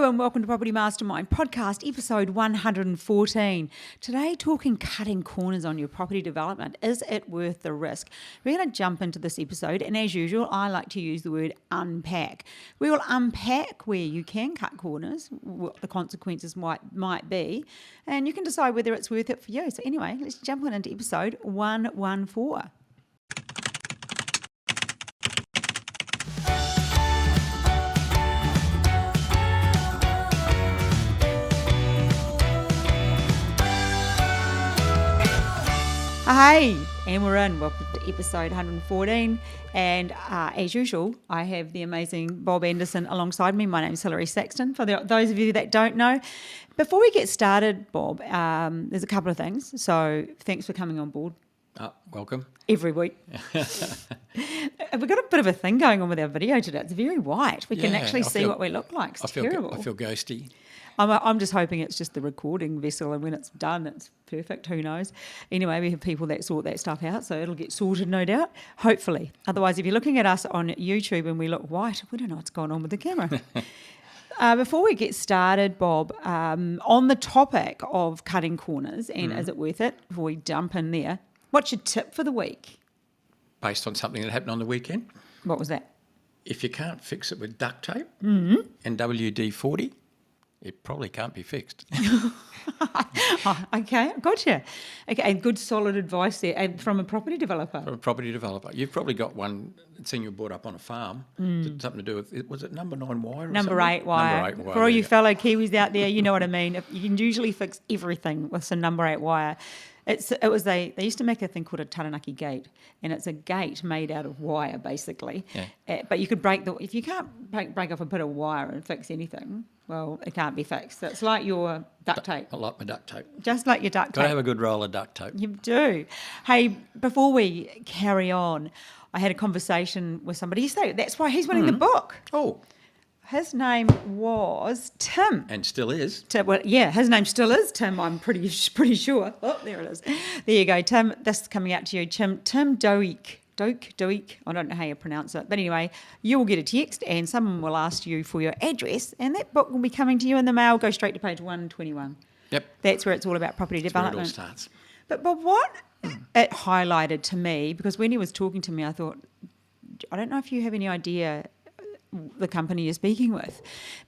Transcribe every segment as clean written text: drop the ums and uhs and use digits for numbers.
Hello and welcome to Property Mastermind Podcast, episode 114. Today, talking cutting corners on your property development. Is it worth the risk? We're going to jump into this episode, and as usual, I like to use the word unpack. We will unpack where you can cut corners, what the consequences might be, and you can decide whether it's worth it for you. So anyway, let's jump on into episode 114. Hey, and we're in. Welcome to episode 114. And as usual, I have the amazing Bob Anderson alongside me. My name's Hilary Saxton, for those of you that don't know. Before we get started, Bob, there's a couple of things. So thanks for coming on board. Welcome. Every week. We've got a bit of a thing going on with our video today. It's very white. We can actually see what we look like. It's terrible. I feel ghosty. I'm just hoping it's just the recording vessel, and when it's done, it's perfect. Who knows? Anyway, we have people that sort that stuff out, so it'll get sorted, no doubt, hopefully. Otherwise, if you're looking at us on YouTube and we look white, we don't know what's going on with the camera. Before we get started, Bob, on the topic of cutting corners and is it worth it, before we jump in there, what's your tip for the week? Based on something that happened on the weekend. What was that? If you can't fix it with duct tape and WD-40, it probably can't be fixed. Okay, gotcha. Okay, good solid advice there, and from a property developer. From a property developer. You've probably got one thing you bought up on a farm, something to do with, was it number 9 wire or Number something? 8 wire. Number 8 wire. For all you fellow Kiwis out there, you know what I mean. You can usually fix everything with some number 8 wire. They used to make a thing called a taranaki gate, and it's a gate made out of wire, basically. Yeah. But you could if you can't break off a bit of wire and fix anything, well, it can't be fixed. It's like your duct tape. I like my duct tape. Just like your duct tape. Got to have a good roll of duct tape. You do. Hey, before we carry on, I had a conversation with somebody yesterday. That's why he's winning the book. Oh. His name was Tim. And still is. Well, yeah, his name still is Tim, I'm pretty sure. Oh, there it is. There you go, Tim. This is coming out to you, Tim Doik. Doik. I don't know how you pronounce it. But anyway, you will get a text and someone will ask you for your address, and that book will be coming to you in the mail. Go straight to page 121. Yep. That's where it's all about property development. Where it all starts. But what it highlighted to me, because when he was talking to me, I thought, I don't know if you have any idea the company you're speaking with,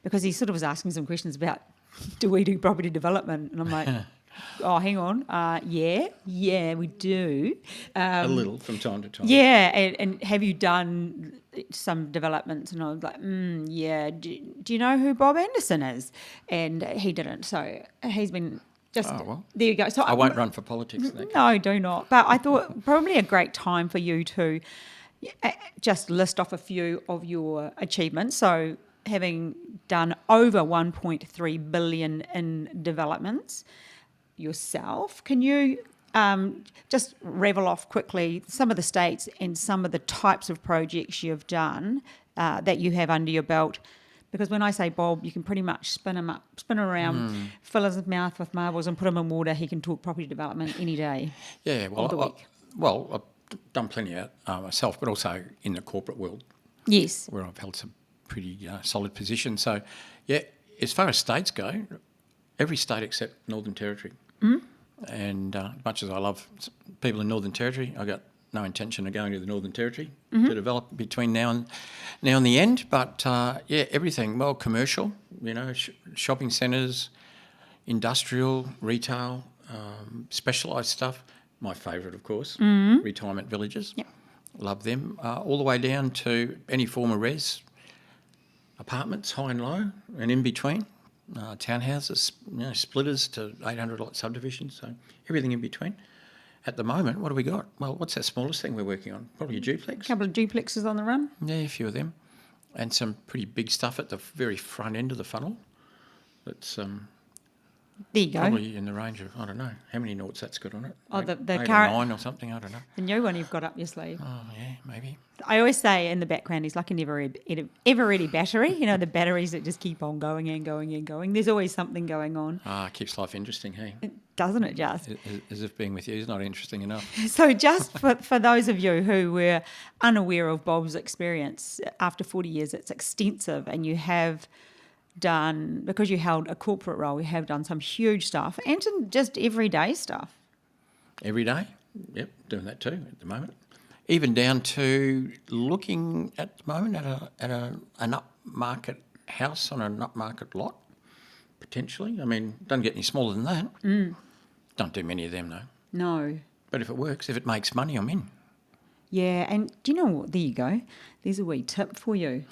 because he sort of was asking some questions about, do we do property development? And I'm like, oh, hang on. Yeah, we do. A little from time to time. Yeah, and have you done some developments? And I was like, yeah. Do you know who Bob Anderson is? And he didn't. So he's been just, there you go. So I won't run for politics. No, do not. But I thought probably a great time for you to just list off a few of your achievements. So having done over 1.3 billion in developments yourself, can you just revel off quickly some of the states and some of the types of projects you've done that you have under your belt? Because when I say Bob, you can pretty much spin around, fill his mouth with marbles and put him in water. He can talk property development any day. Yeah, of the week. I've done plenty out myself, but also in the corporate world. Yes. Where I've held some pretty solid positions. So, yeah, as far as states go, every state except Northern Territory. And as much as I love people in Northern Territory, I've got no intention of going to the Northern Territory to develop between now and the end. But, yeah, everything. Well, commercial, shopping centres, industrial, retail, specialised stuff. My favourite, of course, retirement villages. Yep. Love them. All the way down to any form of res, apartments, high and low, and in between. Townhouses, splitters to 800-lot subdivisions, so everything in between. At the moment, what do we got? Well, what's that smallest thing we're working on? Probably a duplex. A couple of duplexes on the run. Yeah, a few of them. And some pretty big stuff at the very front end of the funnel. That's there you go. Probably in the range of, I don't know, how many noughts that's got on it? Oh, the 8 or current 9 or something, I don't know. The new one you've got up your sleeve. Oh, yeah, maybe. I always say in the background, he's like an ever-ready battery. The batteries that just keep on going and going and going. There's always something going on. It keeps life interesting, hey? Doesn't it just? As if being with you is not interesting enough. So just for those of you who were unaware of Bob's experience, after 40 years, it's extensive, and you have done, because you held a corporate role, you have done some huge stuff and some just everyday stuff. Every day, yep, doing that too at the moment. Even down to looking at the moment at an upmarket house on an upmarket lot, potentially. I mean, doesn't get any smaller than that. Don't do many of them though. No. But if it works, if it makes money, I'm in. Yeah, and do you know what? There you go. There's a wee tip for you.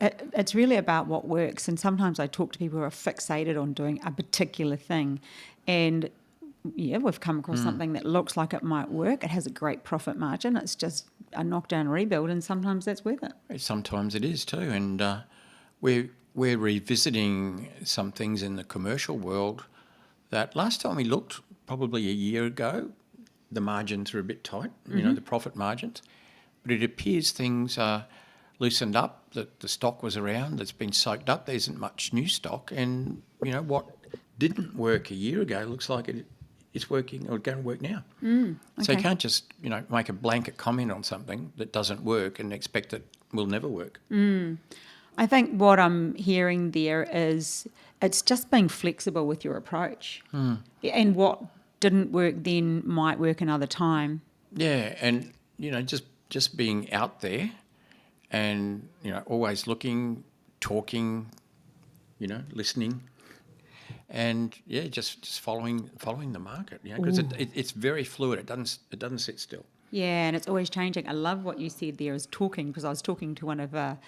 It's really about what works. And sometimes I talk to people who are fixated on doing a particular thing. And yeah, we've come across something that looks like it might work. It has a great profit margin. It's just a knockdown rebuild, and sometimes that's worth it. Sometimes it is too. And we're revisiting some things in the commercial world that last time we looked, probably a year ago, the margins are a bit tight, the profit margins. But it appears things are loosened up, that the stock was around, that's been soaked up, there isn't much new stock. And, what didn't work a year ago looks like it's working or going to work now. Okay. So you can't just, make a blanket comment on something that doesn't work and expect it will never work. I think what I'm hearing there is it's just being flexible with your approach. And what didn't work then might work another time. Yeah, and, just being out there and, always looking, talking, listening. And yeah, just following the market, because it's very fluid. It doesn't sit still. Yeah, and it's always changing. I love what you said there is talking, because I was talking to one of our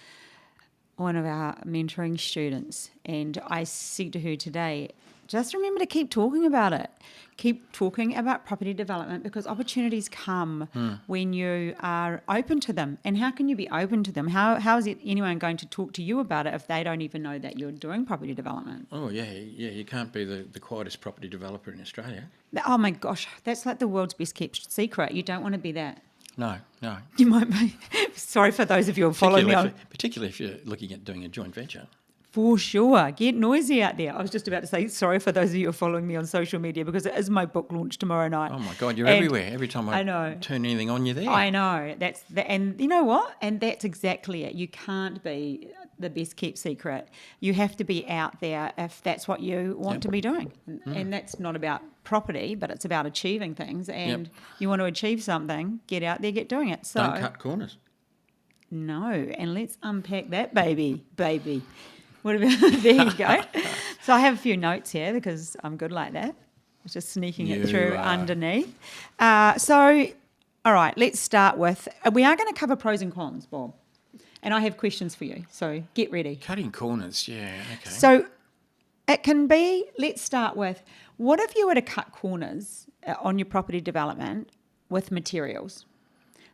mentoring students, and I said to her today, just remember to keep talking about it. Keep talking about property development, because opportunities come when you are open to them. And how can you be open to them? How is anyone going to talk to you about it if they don't even know that you're doing property development? Oh, yeah, you can't be the quietest property developer in Australia. Oh, my gosh, that's like the world's best kept secret. You don't want to be that. No. You might be. Sorry for those of you who are following me on. Particularly if you're looking at doing a joint venture. For sure. Get noisy out there. I was just about to say sorry for those of you who are following me on social media, because it is my book launch tomorrow night. Oh, my God, you're everywhere. Every time I know. turn anything on, you're there. I know. And you know what? And that's exactly it. You can't be the best kept secret. You have to be out there if that's what you want to be doing. And that's not about property, but it's about achieving things. And you want to achieve something, get out there, get doing it. So don't cut corners. No. And let's unpack that baby. What about, there you go. So I have a few notes here because I'm good like that. I was just sneaking it through underneath. So, all right, let's start with, we are going to cover pros and cons, Bob. And I have questions for you, so get ready. Cutting corners, yeah, okay. So it can be, let's start with, what if you were to cut corners on your property development with materials?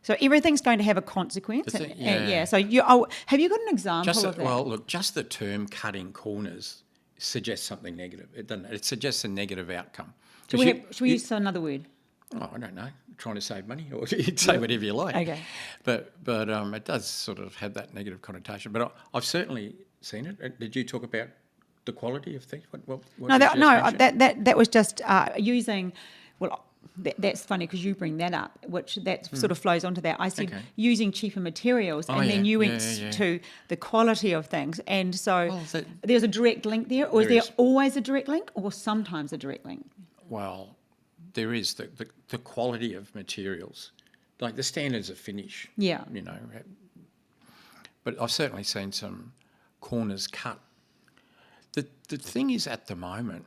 So everything's going to have a consequence. So have you got an example of that? Well, look, just the term cutting corners suggests something negative. It doesn't. It suggests a negative outcome. Should we use another word? Oh, I don't know. Trying to save money, or you'd say whatever you like. Okay. But it does sort of have that negative connotation. But I've certainly seen it. Did you talk about the quality of things? That was just using. Well, that's funny because you bring that up, which that sort of flows onto that. I said using cheaper materials, then you went to the quality of things. And so there's a direct link there, or is there always a direct link, or sometimes a direct link? Well, there is the quality of materials, like the standards of finish. Yeah. But I've certainly seen some corners cut. The thing is, at the moment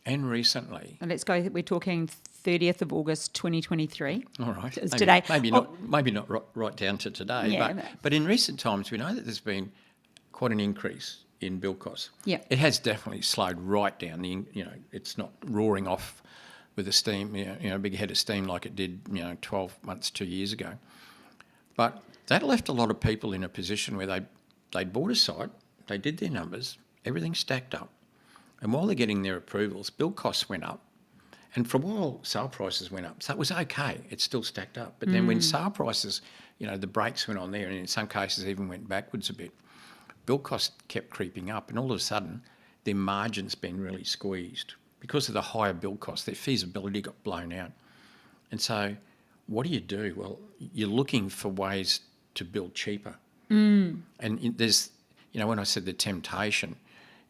and recently. And let's go. We're talking 30th of August 2023. All right. It's today. Maybe not right down to today. Yeah, but in recent times, we know that there's been quite an increase in build costs. Yeah. It has definitely slowed right down. It's not roaring off with a steam, a big head of steam like it did, 12 months, 2 years ago. But that left a lot of people in a position where they'd bought a site, they did their numbers, everything stacked up. And while they're getting their approvals, build costs went up. And for a while, sale prices went up. So it was okay. It still stacked up. But then when sale prices, the brakes went on there, and in some cases even went backwards a bit, build costs kept creeping up. And all of a sudden, their margin's been really squeezed. Because of the higher build costs, their feasibility got blown out. And so what do? Well, you're looking for ways to build cheaper. And there's, when I said the temptation,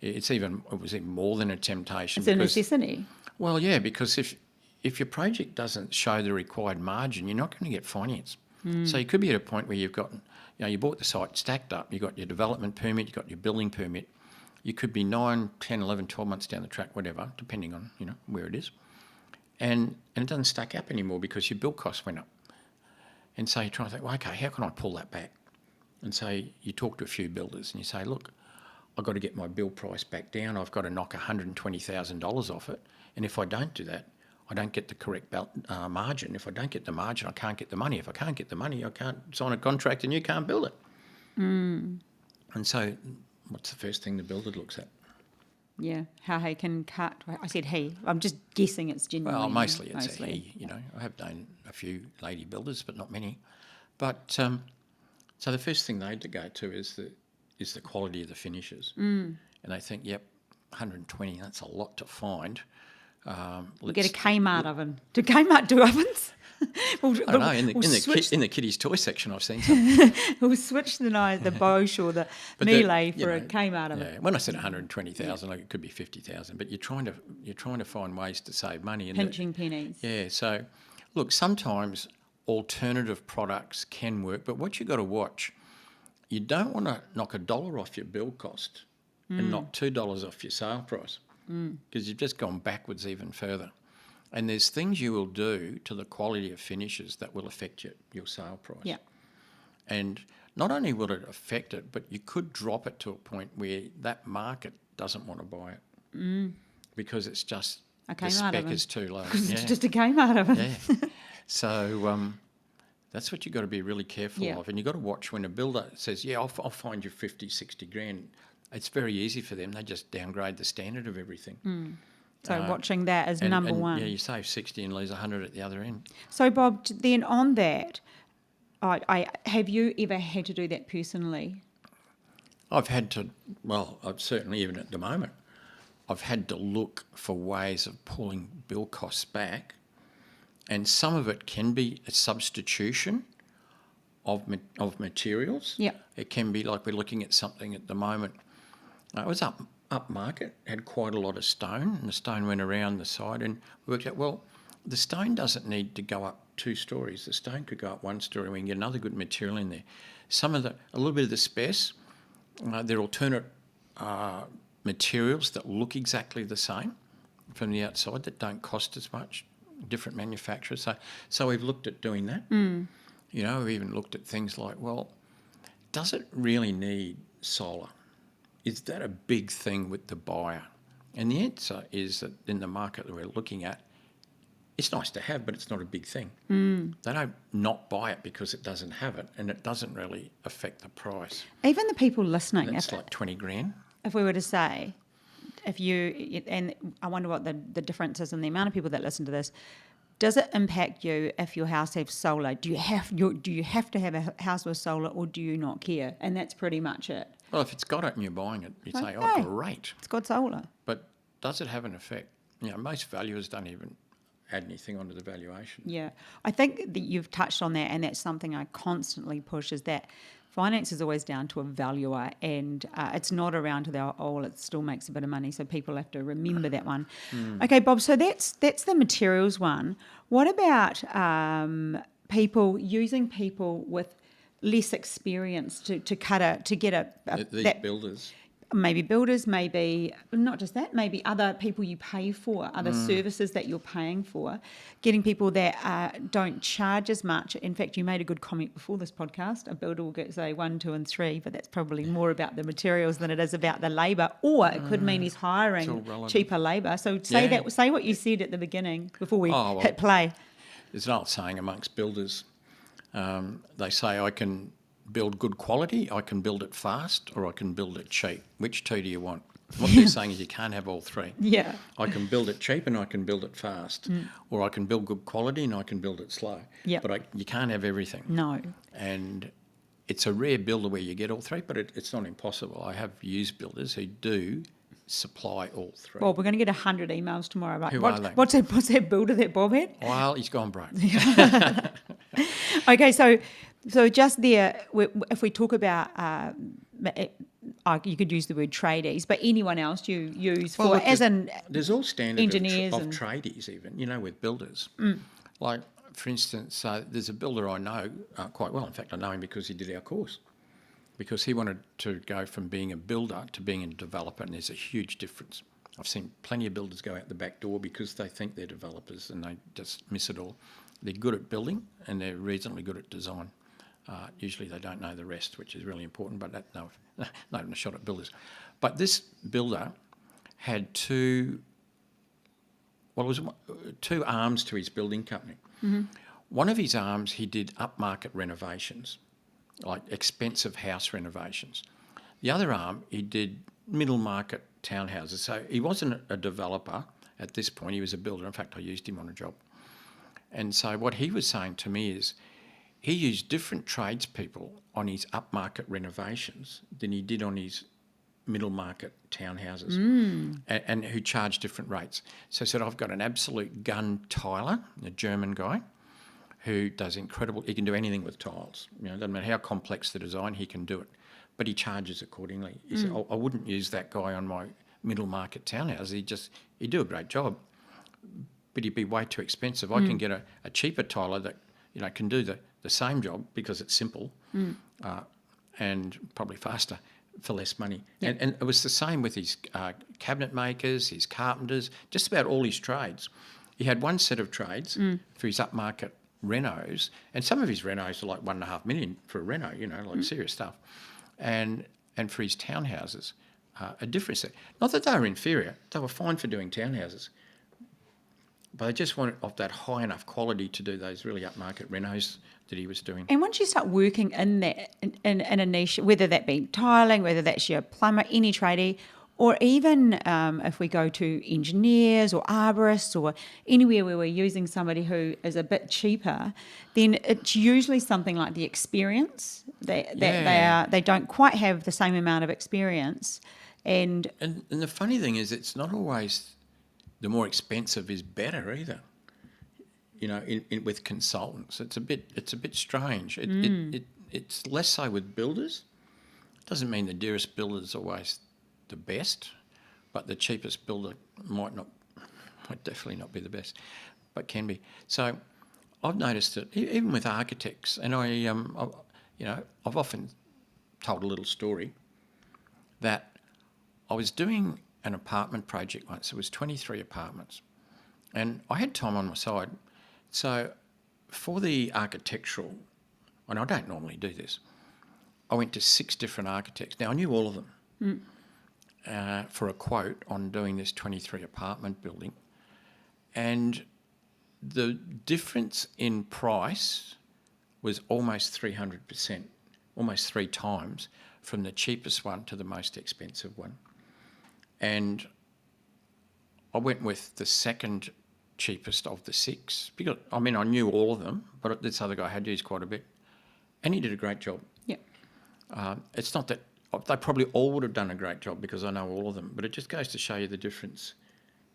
it was even more than a temptation. It's a necessity. Well, yeah, because if your project doesn't show the required margin, you're not going to get finance. So you could be at a point where you've got, you bought the site stacked up, you've got your development permit, you've got your building permit. You could be 9, 10, 11, 12 months down the track, whatever, depending on, where it is. And it doesn't stack up anymore because your build costs went up. And so you're trying to think, well, okay, how can I pull that back? And so you talk to a few builders and you say, look, I've got to get my build price back down. I've got to knock $120,000 off it. And if I don't do that, I don't get the correct margin. If I don't get the margin, I can't get the money. If I can't get the money, I can't sign a contract and you can't build it. And so what's the first thing the builder looks at? Yeah, how he can cut. I said he. I'm just guessing it's genuinely. Well, mostly it's a he. I have known a few lady builders, but not many. But so the first thing they go to is the quality of the finishes, and they think, yep, 120. That's a lot to find. Get a Kmart oven. Do Kmart do ovens? I don't know. In the kiddies' toy section, I've seen some. We'll switch the Bosch or the Melee for a Kmart oven. Yeah, when I said 120,000, it could be 50,000. But you're trying to find ways to save money. Pinching pennies. Yeah. So, look, sometimes alternative products can work, but what you've got to watch, you don't want to knock $1 off your build cost and knock $2 off your sale price because you've just gone backwards even further. And there's things you will do to the quality of finishes that will affect your sale price. Yeah. And not only will it affect it, but you could drop it to a point where that market doesn't want to buy it because it's just the spec is too low. It's just a Kmart oven. Yeah. So that's what you've got to be really careful of. And you've got to watch when a builder says, I'll find you 50, 60 grand. It's very easy for them. They just downgrade the standard of everything. So watching that as number one. Yeah, you save 60 and lose 100 at the other end. So Bob, then on that, have you ever had to do that personally? I've had to, I've certainly, even at the moment, I've had to look for ways of pulling build costs back, and some of it can be a substitution of materials. Yeah. It can be like we're looking at something at the moment. It was up market, had quite a lot of stone, and the stone went around the side, and we worked out, the stone doesn't need to go up 2 stories. The stone could go up 1 story. We can get another good material in there. A little bit of the space, there are alternate materials that look exactly the same from the outside that don't cost as much, different manufacturers. So we've looked at doing that. We've even looked at things like, does it really need solar? Is that a big thing with the buyer? And the answer is that in the market that we're looking at, it's nice to have, but it's not a big thing. They don't not buy it because it doesn't have it, and it doesn't really affect the price. Even the people listening, it's like 20 grand. If we were to say, and I wonder what the difference is in the amount of people that listen to this. Does it impact you if your house has solar? Do you have to have a house with solar, or do you not care? And that's pretty much it. Well, if it's got it and you're buying it, you say, oh, great. It's got solar. But does it have an effect? Most valuers don't even add anything onto the valuation. Yeah. I think that you've touched on that, and that's something I constantly push, is that finance is always down to a valuer, and it's not around to it still makes a bit of money, so people have to remember that one. Okay, Bob, so that's the materials one. What about using people with less experience to get these builders? Maybe builders, maybe not just that, maybe other people you pay for, other services that you're paying for, getting people that don't charge as much. In fact, you made a good comment before this podcast. A builder will say 1, 2 and 3, but that's probably more about the materials than it is about the labour, or it could mean he's hiring cheaper labour. So say what you said at the beginning before we hit play. There's an old saying amongst builders. They say, I can build good quality, I can build it fast, or I can build it cheap. Which 2 do you want? What they're saying is you can't have all 3. Yeah. I can build it cheap and I can build it fast. Or I can build good quality and I can build it slow. Yep. But you can't have everything. No. And it's a rare builder where you get all 3, but it's not impossible. I have used builders who do supply all 3. Well, we're going to get 100 emails tomorrow. Right? Who are they? What's that builder that Bob had? Well, he's gone broke. Okay, so just there, if we talk about you could use the word tradies, but anyone else you use Well, for, look, as in there's all standard engineers of and tradies even, with builders. Like, for instance, there's a builder I know quite well. In fact, I know him because he did our course. Because he wanted to go from being a builder to being a developer, and there's a huge difference. I've seen plenty of builders go out the back door because they think they're developers and they just miss it all. They're good at building and they're reasonably good at design. Usually they don't know the rest, which is really important, but not even a shot at builders. But this builder had two arms to his building company. Mm-hmm. One of his arms, he did upmarket renovations, like expensive house renovations. The other arm, he did middle market townhouses. So he wasn't a developer at this point, he was a builder. In fact, I used him on a job. And so what he was saying to me is he used different tradespeople on his upmarket renovations than he did on his middle market townhouses, and who charged different rates. So he said, I've got an absolute gun tiler, a German guy, who does incredible, he can do anything with tiles. Doesn't matter how complex the design, he can do it. But he charges accordingly. He said, I wouldn't use that guy on my middle market townhouse. He'd do a great job, but he'd be way too expensive. I can get a cheaper tiler that, can do the same job because it's simple and probably faster for less money. Yep. And it was the same with his cabinet makers, his carpenters, just about all his trades. He had one set of trades for his upmarket renos, and some of his renos are like $1.5 million for a reno, like serious stuff. And for his townhouses, a different set. Not that they were inferior, they were fine for doing townhouses, but they just wanted of that high enough quality to do those really upmarket renos that he was doing. And once you start working in that in a niche, whether that be tiling, whether that's your plumber, any tradie, or even if we go to engineers or arborists or anywhere where we're using somebody who is a bit cheaper, then it's usually something like the experience that they don't quite have the same amount of experience. And the funny thing is, it's not always the more expensive is better either. With consultants, it's a bit strange. It's less so with builders. Doesn't mean the dearest builder is always the best, but the cheapest builder might definitely not be the best, but can be. So I've noticed it even with architects, and I've often told a little story that I was doing an apartment project once. It was 23 apartments, and I had time on my side. So for the architectural, and I don't normally do this, I went to 6 different architects. Now I knew all of them. For a quote on doing this 23 apartment building, and the difference in price was almost 300%, almost 3 times from the cheapest one to the most expensive one. And I went with the second cheapest of the 6 because I knew all of them, but this other guy had used quite a bit, and he did a great job. Yeah, it's not that they probably all would have done a great job because I know all of them, but it just goes to show you the difference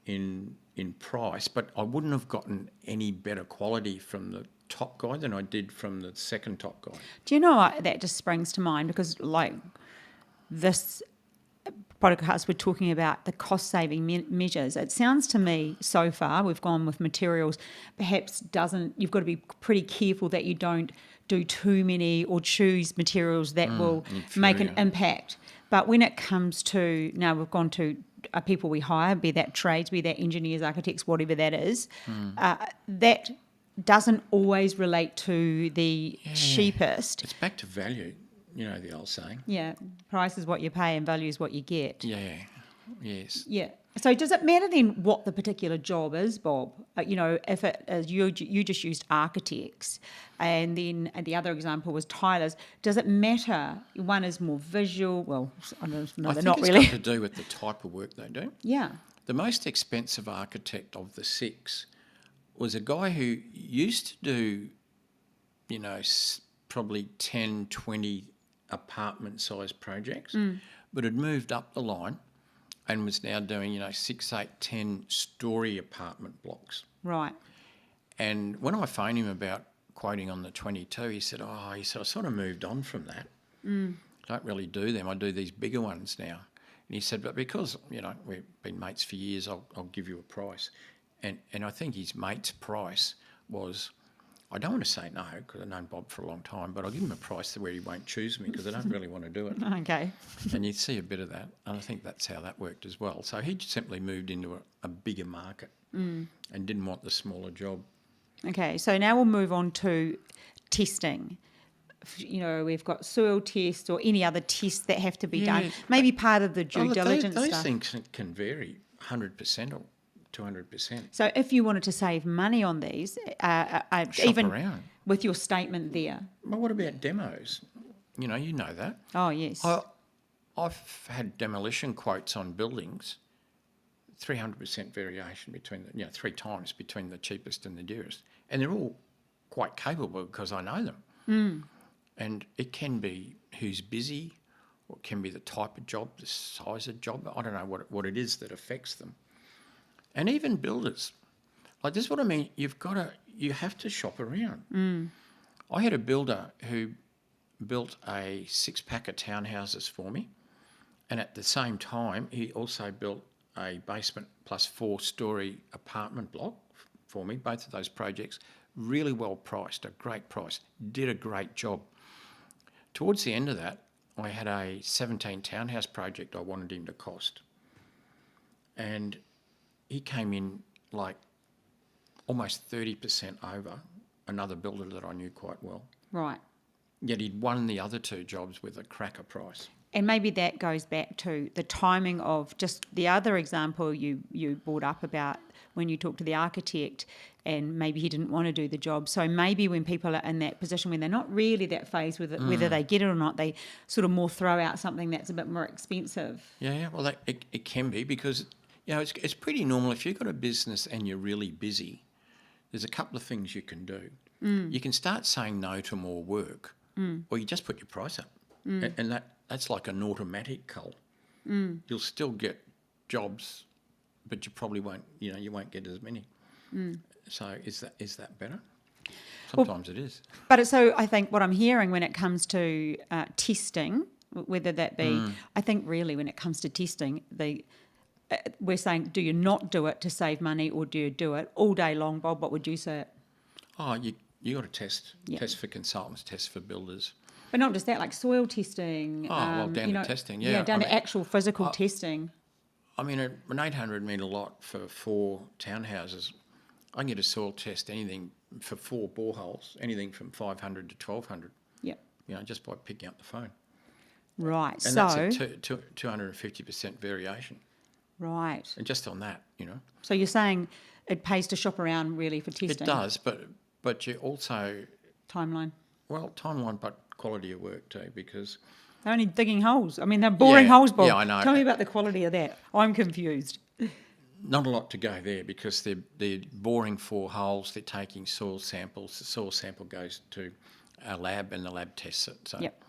in price. But I wouldn't have gotten any better quality from the top guy than I did from the second top guy. do you know what, that just springs to mind because like this podcast, we're talking about the cost-saving measures. It sounds to me so far we've gone with materials. Perhaps you've got to be pretty careful that you don't do too many or choose materials that will make an impact. But when it comes to, now we've gone to people we hire, be that trades, be that engineers, architects, whatever that is, that doesn't always relate to the cheapest. It's back to value, the old saying. Yeah, price is what you pay and value is what you get. Yeah, yes. Yeah. So does it matter then what the particular job is, Bob? If it is you just used architects, and then the other example was tilers. Does it matter? One is more visual. Well, I don't know, they're not really. It's got to do with the type of work they do. Yeah. The most expensive architect of the 6 was a guy who used to do, probably 10, 20 apartment-sized projects, but had moved up the line and was now doing, 6, 8, 10-storey apartment blocks. Right. And when I phoned him about quoting on the 22, he said, I sort of moved on from that. don't really do them. I do these bigger ones now. And he said, but because, we've been mates for years, I'll give you a price. And I think his mate's price was, I don't want to say no because I've known Bob for a long time, but I'll give him a price where he won't choose me because I don't really want to do it. Okay. And you see a bit of that. And I think that's how that worked as well. So he simply moved into a bigger market and didn't want the smaller job. Okay, so now we'll move on to testing. We've got soil tests or any other tests that have to be done. Maybe part of the due diligence those stuff. things can vary 100% or 200%. So if you wanted to save money on these, even around. with your statement there. Well, what about demos? You know that. Oh, yes. I've had demolition quotes on buildings, 300% variation between 3 times between the cheapest and the dearest. And they're all quite capable because I know them. And it can be who's busy, or it can be the type of job, the size of job. I don't know what it is that affects them. And even builders. Like, this is what I mean. You have to shop around. I had a builder who built a 6-pack of townhouses for me. And at the same time, he also built a basement plus 4-storey apartment block for me, both of those projects. Really well priced, a great price, did a great job. Towards the end of that, I had a 17 townhouse project I wanted him to cost. And he came in like almost 30% over another builder that I knew quite well. Right. Yet he'd won the other 2 jobs with a cracker price. And maybe that goes back to the timing of just the other example you brought up about when you talked to the architect and maybe he didn't want to do the job. So maybe when people are in that position when they're not really that phased with it, whether they get it or not, they sort of more throw out something that's a bit more expensive. Yeah. Well, it can be because, it's pretty normal. If you've got a business and you're really busy, there's a couple of things you can do. You can start saying no to more work or you just put your price up. And that's like an automatic cull. You'll still get jobs, but you probably won't. You won't get as many. So is that better? Sometimes it is. But so I think what I'm hearing when it comes to testing, whether that be, I think really when it comes to testing, we're saying, do you not do it to save money, or do you do it all day long, Bob? What would you say? Oh, you got to test for consultants, test for builders. But not just that, like soil testing. Down to testing, yeah. Down to actual physical testing. I mean, an 800 metre lot for 4 townhouses, I can get a soil test anything for 4 boreholes, anything from 500 to 1,200. Yep. Just by picking up the phone. Right. And that's a 250% variation. Right. And just on that, So you're saying it pays to shop around really for testing? It does, but you also... Timeline. Well, timeline, but quality of work too, because... They're only digging holes. I mean, they're boring holes, Bob. Yeah, I know. Tell me about the quality of that. I'm confused. Not a lot to go there because they're boring 4 holes, they're taking soil samples. The soil sample goes to a lab and the lab tests it. So, yep.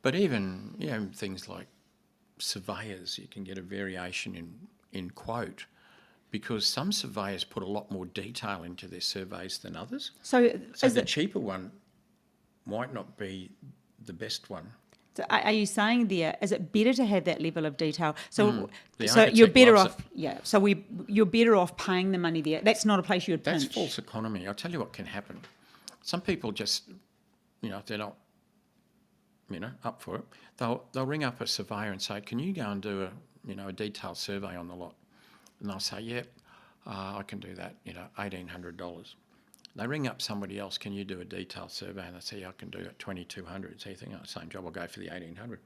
But even, things like surveyors, you can get a variation in quote because some surveyors put a lot more detail into their surveys than others. So the cheaper one might not be the best one. So are you saying there, is it better to have that level of detail? So The you're better off, architect yeah. So you're better off paying the money there. That's not a place you'd pinch. That's false economy. I'll tell you what can happen. Some people just, if they're not, up for it, they'll ring up a surveyor and say, "Can you go and do a detailed survey on the lot?" And they'll say, "Yep, I can do that. $1,800." They ring up somebody else, "Can you do a detailed survey?" And they say, "I can do it $2,200. So you think, same job, I'll go for the $1,800.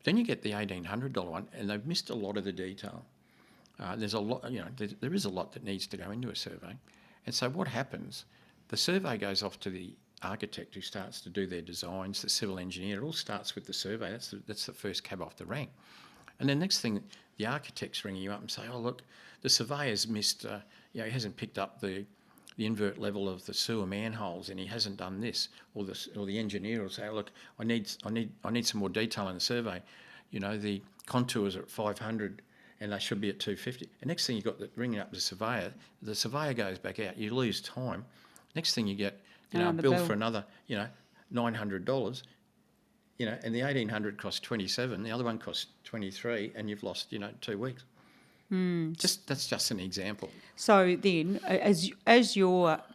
Then you get the $1,800 one, and they've missed a lot of the detail. There's a lot, there is a lot that needs to go into a survey. And so what happens? The survey goes off to the architect who starts to do their designs, the civil engineer. It all starts with the survey. That's the first cab off the rank. And then next thing, the architect's ringing you up and say, "Oh, look, the surveyor's missed, he hasn't picked up the invert level of the sewer manholes, and he hasn't done this," or the engineer will say, "Look, I need some more detail in the survey. The contours are at 500, and they should be at 250." And next thing you've got ringing up the surveyor goes back out. You lose time. Next thing you get, a bill for another, $900. and the 1800 cost 27, the other one cost 23, and you've lost, 2 weeks. That's just an example. So then,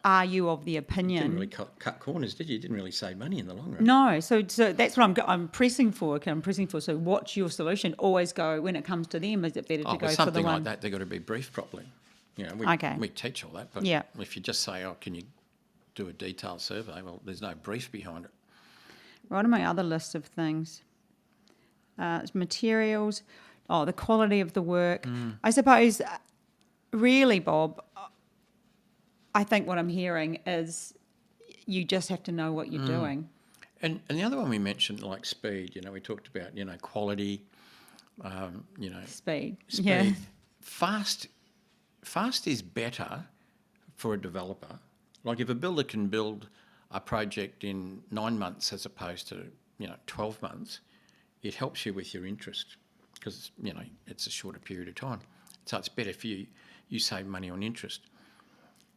are you of the opinion? You didn't really cut corners, did you? You didn't really save money in the long run. No, so that's what I'm pressing for. Okay, I'm pressing for. So what's your solution? Always go, when it comes to them, is it better to go for the something one? like that, they've got to be briefed properly. We teach all that, but if you just say, can you do a detailed survey? Well, there's no brief behind it. Right on my other list of things, it's materials. Oh, the quality of the work. I suppose, really, Bob, I think what I'm hearing is you just have to know what you're doing. And the other one we mentioned, like speed, we talked about, quality, Speed. Speed. Yeah. Fast is better for a developer. Like if a builder can build a project in 9 months as opposed to, 12 months, it helps you with your interest because, it's a shorter period of time. So it's better for you. You save money on interest.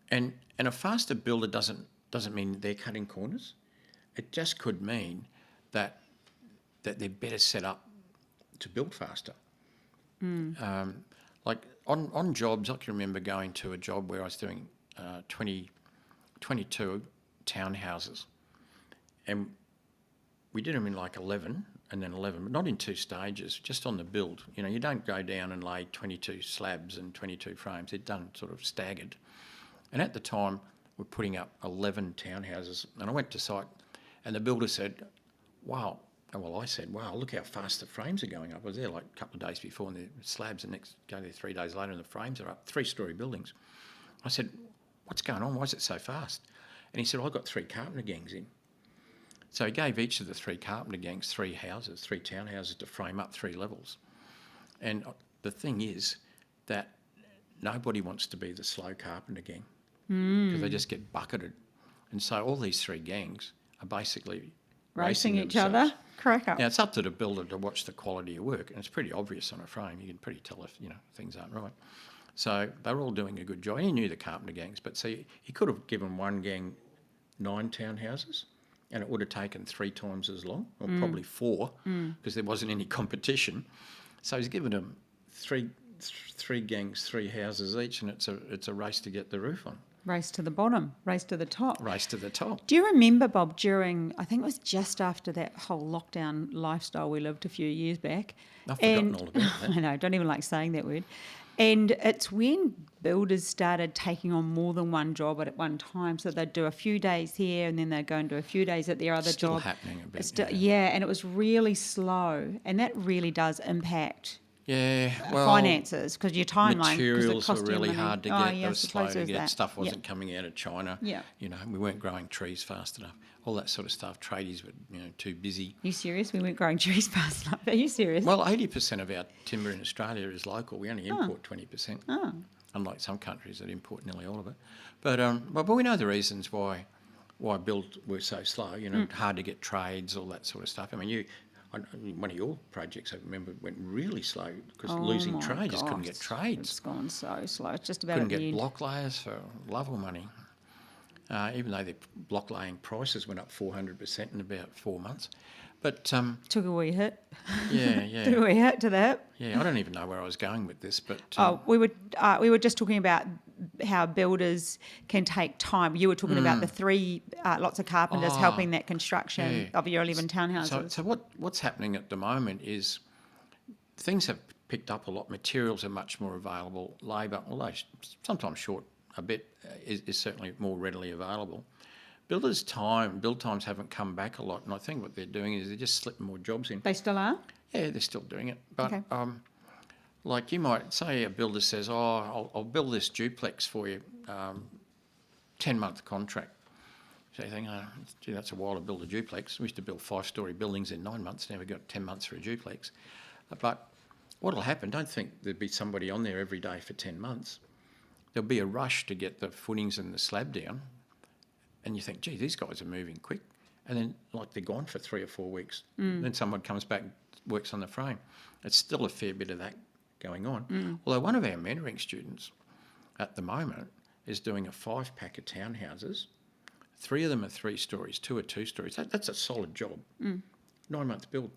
And a faster builder doesn't mean they're cutting corners. It just could mean that they're better set up to build faster. Like on jobs, I can remember going to a job where I was doing 22 townhouses, and we did them in like 11 and then 11, but not in 2 stages, just on the build. You don't go down and lay 22 slabs and 22 frames. They're done sort of staggered. And at the time, we're putting up 11 townhouses, and I went to site, and the builder said, wow. Well, I said, wow, look how fast the frames are going up. I was there like a couple of days before, and the slabs, and go there 3 days later, and the frames are up, 3-storey buildings. I said, what's going on? Why is it so fast? And he said, I've got 3 carpenter gangs in. So he gave each of the 3 carpenter gangs 3 houses, 3 townhouses to frame up 3 levels. And the thing is that nobody wants to be the slow carpenter gang because they just get bucketed. And so all these 3 gangs are basically racing each themselves. other. Crack up. Now, it's up to the builder to watch the quality of work, and it's pretty obvious on a frame. You can pretty tell if, things aren't right. So they were all doing a good job. He knew the carpenter gangs, but see, he could have given one gang 9 townhouses, and it would have taken 3 times as long, or probably 4, because there wasn't any competition. So he's given them three gangs, 3 houses each, and it's a race to get the roof on. Race to the bottom, race to the top. Race to the top. Do you remember, Bob, I think it was just after that whole lockdown lifestyle we lived a few years back. I've forgotten all about that. I know, don't even like saying that word. And it's when builders started taking on more than one job at one time. So they'd do a few days here and then they'd go and do a few days at their other It's still job. happening a bit. Yeah, and it was really slow. And that really does impact finances because your timeline. Materials were really hard to get. They were slow to get. That. Stuff wasn't coming out of China. Yeah. We weren't growing trees fast enough. All that sort of stuff. Tradies were, too busy. Are you serious? We weren't growing trees fast enough. Are you serious? Well, 80% of our timber in Australia is local. We only import 20%. Oh. Unlike some countries that import nearly all of it. But we know the reasons why build were so slow. Hard to get trades, all that sort of stuff. I mean, one of your projects, I remember, went really slow because losing trade, just couldn't get trades. It's gone so slow. It's just about couldn't get block layers for love or money. Even though the block laying prices went up 400% in about 4 months. But took a wee hit. Yeah. Took a wee hit to that. Yeah, I don't even know where I was going with this, but we were just talking about how builders can take time. You were talking about the lots of carpenters helping that construction of your 11 townhouses. So what's happening at the moment is things have picked up a lot. Materials are much more available. Labour, although sometimes short a bit, is certainly more readily available. Build times haven't come back a lot, and I think what they're doing is they're just slipping more jobs in. They still are? Yeah, they're still doing it. But okay. Like you might say a builder says, I'll build this duplex for you, 10-month contract. So you think, gee, that's a while to build a duplex. We used to build 5-storey buildings in 9 months. Now we've got 10 months for a duplex. But what will happen, don't think there'll be somebody on there every day for 10 months. There'll be a rush to get the footings and the slab down. And you think, gee, these guys are moving quick. And then, like, they're gone for 3 or 4 weeks. Then someone comes back, works on the frame. It's still a fair bit of that going on. Although one of our mentoring students at the moment is doing a 5-pack of townhouses. 3 of them are 3 stories, 2 are 2 stories. That's a solid job. 9-month build.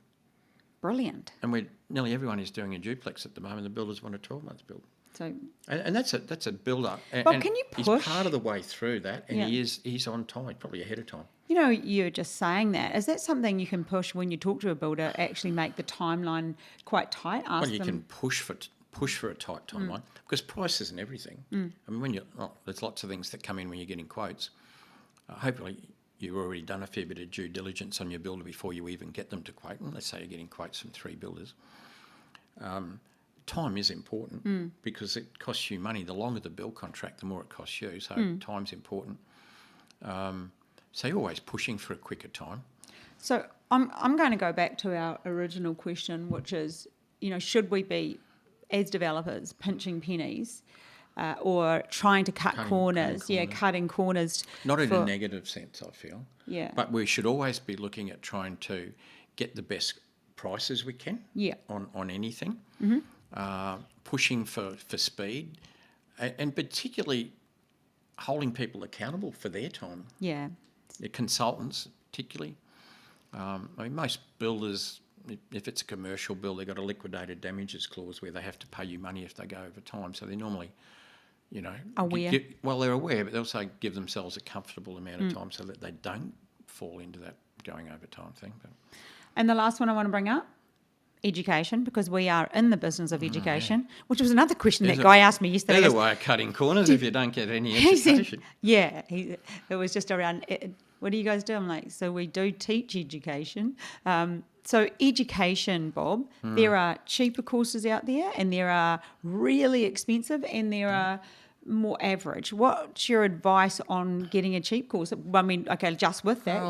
Brilliant. And nearly everyone is doing a duplex at the moment. The builders want a 12-month build. So, And that's a build-up. Bob, and can you he's push? part of the way through that, and Yeah. he's on time, probably ahead of time. You know, you're just saying that. Is that something you can push when you talk to a builder, actually make the timeline quite tight? Well, you can push for a tight timeline because price isn't everything. I mean, there's lots of things that come in when you're getting quotes. Hopefully, you've already done a fair bit of due diligence on your builder before you even get them to quote. And let's say you're getting quotes from 3 builders. Time is important because it costs you money. The longer the build contract, the more it costs you. So time's important. So you're always pushing for a quicker time. So I'm going to go back to our original question, which is, you know, should we be, as developers, pinching pennies or trying to cut corners? Yeah, cutting corners. Not in a negative sense, I feel. Yeah. But we should always be looking at trying to get the best prices we can on anything. Pushing for speed and particularly holding people accountable for their time. Yeah. The consultants particularly. I mean, most builders, if it's a commercial build, they've got a liquidated damages clause where they have to pay you money if they go over time. So they're normally, you know... Aware. They're aware, but they also give themselves a comfortable amount of time so that they don't fall into that going over time thing. But. And the last one I want to bring up, education, because we are in the business of education, which was another question that guy asked me yesterday. There's a way of cutting corners if you don't get any education. It was just around, what do you guys do? I'm like, so we do teach education. So education, Bob, there are cheaper courses out there and there are really expensive and there are more average. What's your advice on getting a cheap course? I mean, okay, just with that.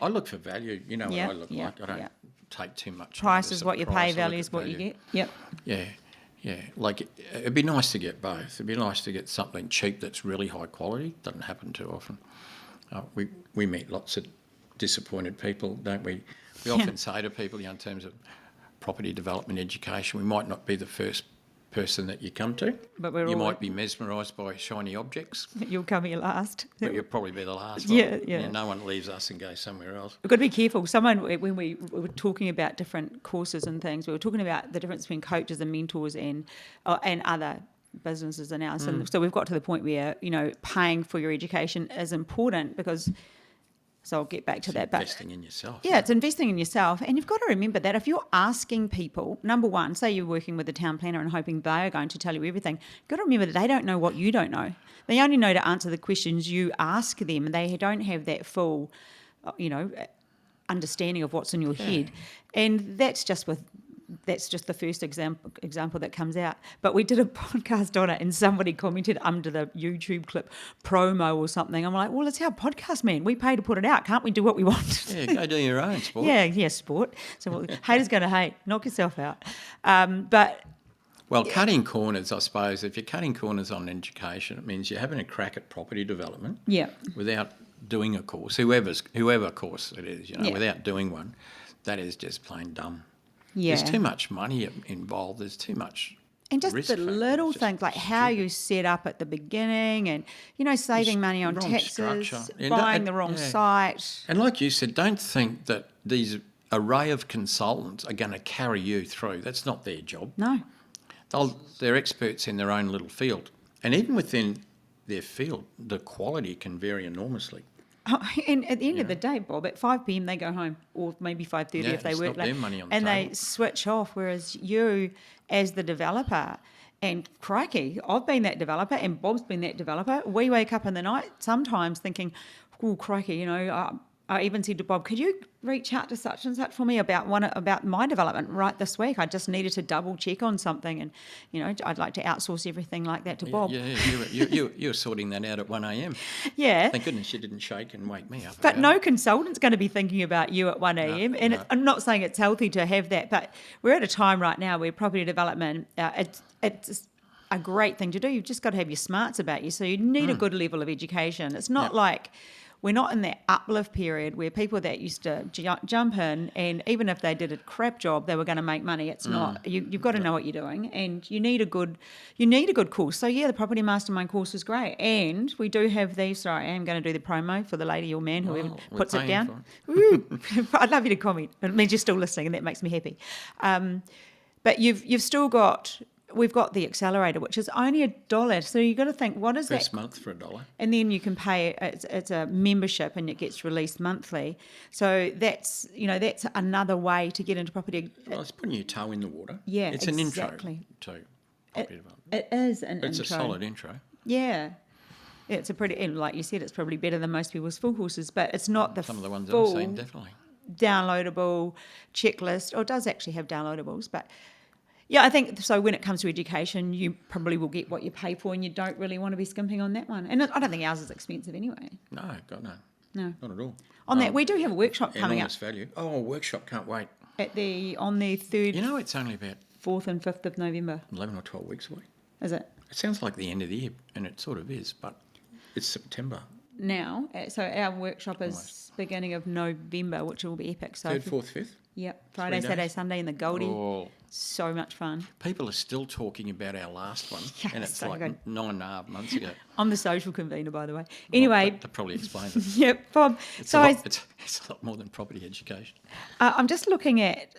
I look for value. You know what I look like. I don't take too much. Price is what you pay, value is what you get. Yep. Yeah. Like, it'd be nice to get both. It'd be nice to get something cheap that's really high quality. Doesn't happen too often. We meet lots of disappointed people, don't we? We often say to people, in terms of property development education, we might not be the first person that you come to. But you might be mesmerised by shiny objects. You'll come here last. But you'll probably be the last one. Yeah. No one leaves us and goes somewhere else. We've got to be careful. When we were talking about different courses and things, we were talking about the difference between coaches and mentors and other businesses and ours. And so we've got to the point where, you know, paying for your education is important because... So I'll get back to that. Investing in yourself. Yeah, it's investing in yourself. And you've got to remember that if you're asking people, number one, say you're working with a town planner and hoping they are going to tell you everything, you've got to remember that they don't know what you don't know. They only know to answer the questions you ask them. They don't have that full, understanding of what's in your head. And that's just the first example that comes out. But we did a podcast on it and somebody commented under the YouTube clip, promo or something. I'm like, well, it's our podcast, man. We pay to put it out. Can't we do what we want? Yeah, go do your own sport. Yeah, sport. So haters going to hate. Knock yourself out. Cutting corners, I suppose, if you're cutting corners on education, it means you're having a crack at property development without doing a course, whoever course it is, without doing one. That is just plain dumb. Yeah. There's too much money involved. There's too much and just risk the little things like how you set up at the beginning and, saving money on taxes, buying the wrong site. And like you said, don't think that these array of consultants are going to carry you through. That's not their job. No. They're experts in their own little field. And even within their field, the quality can vary enormously. Oh, and at the end of the day, Bob, at 5 p.m. they go home, or maybe 5:30 if they work late, they switch off. Whereas you, as the developer, and crikey, I've been that developer, and Bob's been that developer. We wake up in the night sometimes thinking, "Oh, crikey," I even said to Bob, "Could you reach out to such and such for me about my development right this week? I just needed to double check on something, and I'd like to outsource everything like that to Bob." Yeah, you were sorting that out at 1 a.m. Yeah. Thank goodness you didn't shake and wake me up. But no consultant's going to be thinking about you at 1 a.m. No. I'm not saying it's healthy to have that, but we're at a time right now where property development, it's a great thing to do. You've just got to have your smarts about you. So you need a good level of education. It's not like we're not in that uplift period where people that used to jump in, and even if they did a crap job, they were going to make money. It's not. You've got to know what you're doing, and you need a good course. So yeah, the Property Mastermind course is great, and we do have these. Sorry, I am going to do the promo for the lady or man whoever We're puts it paying down. for it. I'd love you to comment. It means you're still listening, and that makes me happy. But you've still got. We've got the accelerator, which is only $1. So you've got to think, what is First that? month for $1. And then you can pay. It's a membership, and it gets released monthly. So that's another way to get into property. Well, it's putting your toe in the water. Yeah, it's exactly. an intro to property development. It is an It's intro. a solid intro. Yeah. It's a pretty, and like you said, it's probably better than most people's full courses, but it's not the Some of the ones full I've seen, definitely. downloadable checklist, or it does actually have downloadables, but yeah, I think so. When it comes to education, you probably will get what you pay for, and you don't really want to be skimping on that one. And I don't think ours is expensive anyway. No, God, no. No. Not at all. On that, we do have a workshop coming up Enormous value. Oh, a workshop, can't wait. on the 3rd, You know, it's only about 4th and 5th of November. 11 or 12 weeks away. Is it? It sounds like the end of the year, and it sort of is, but it's September. Now, so our workshop is Almost. beginning of November, which will be epic. So 3rd, 4th, 5th. Yep, Friday, 3 Saturday, days. Sunday in the Goldie. Oh, So much fun. people are still talking about our last one, Yeah, and it's so like good. 9.5 months ago. I'm the social convener, by the way. Anyway, That probably explains it. yep, Bob. It's, So a lot, it's a lot more than property education. I'm just looking at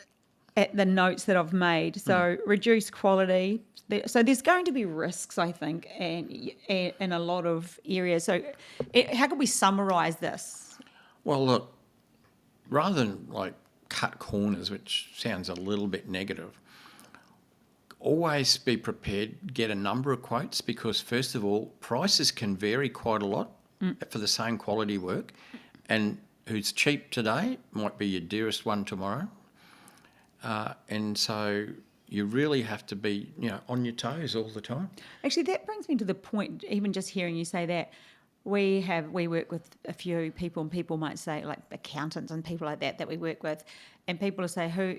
the notes that I've made. So reduce quality. So there's going to be risks, I think, and in a lot of areas. So how can we summarise this? Well, look, rather than like cut corners, which sounds a little bit negative, always be prepared, get a number of quotes, because first of all, prices can vary quite a lot for the same quality work, and who's cheap today might be your dearest one tomorrow. And so you really have to be, on your toes all the time. Actually, that brings me to the point, even just hearing you say that, we work with a few people, and people might say, like accountants and people like that we work with, and people will say, who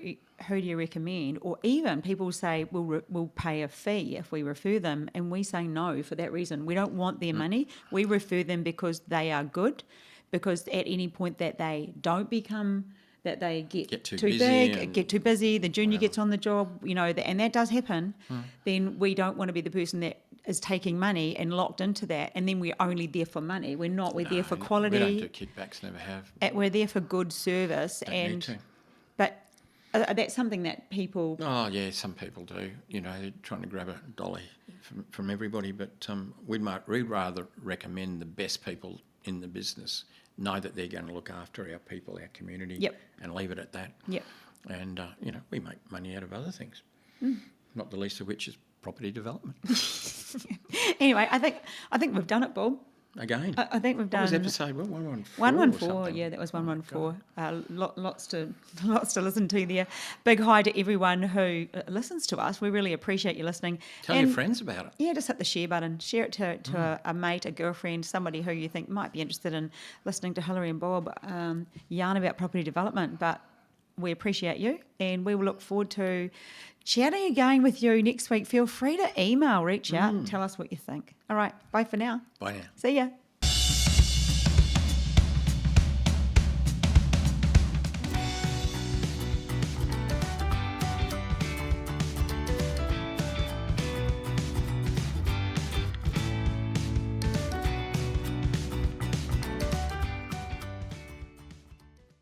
do you recommend? Or even people say, we'll pay a fee if we refer them, and we say no for that reason. We don't want their money. We refer them because they are good, because at any point that they don't become, that they get too too busy big, and get too busy, the junior whatever. gets on the job, and that does happen, then we don't want to be the person that is taking money and locked into that, and then we're only there for money. We're not. We're there for quality. We don't do kickbacks, never have. We're there for good service, Don't need to. but that's something that people. Oh, yeah, some people do. They're trying to grab a dolly from everybody, but we'd rather recommend the best people in the business, know that they're going to look after our people, our community, Yep. and leave it at that. Yep. And, we make money out of other things, not the least of which is property development. Anyway, I think we've done it, Bob. Again. I think we've done. What was episode 114? 114, or something? yeah, that was 114. Lots to listen to there. Big hi to everyone who listens to us. We really appreciate you listening. Tell your friends about it. Yeah, just hit the share button. Share it to a mate, a girlfriend, somebody who you think might be interested in listening to Hilary and Bob yarn about property development. But we appreciate you, and we will look forward to chatting again with you next week. Feel free to reach out, and tell us what you think. All right, bye for now. Bye now. See ya.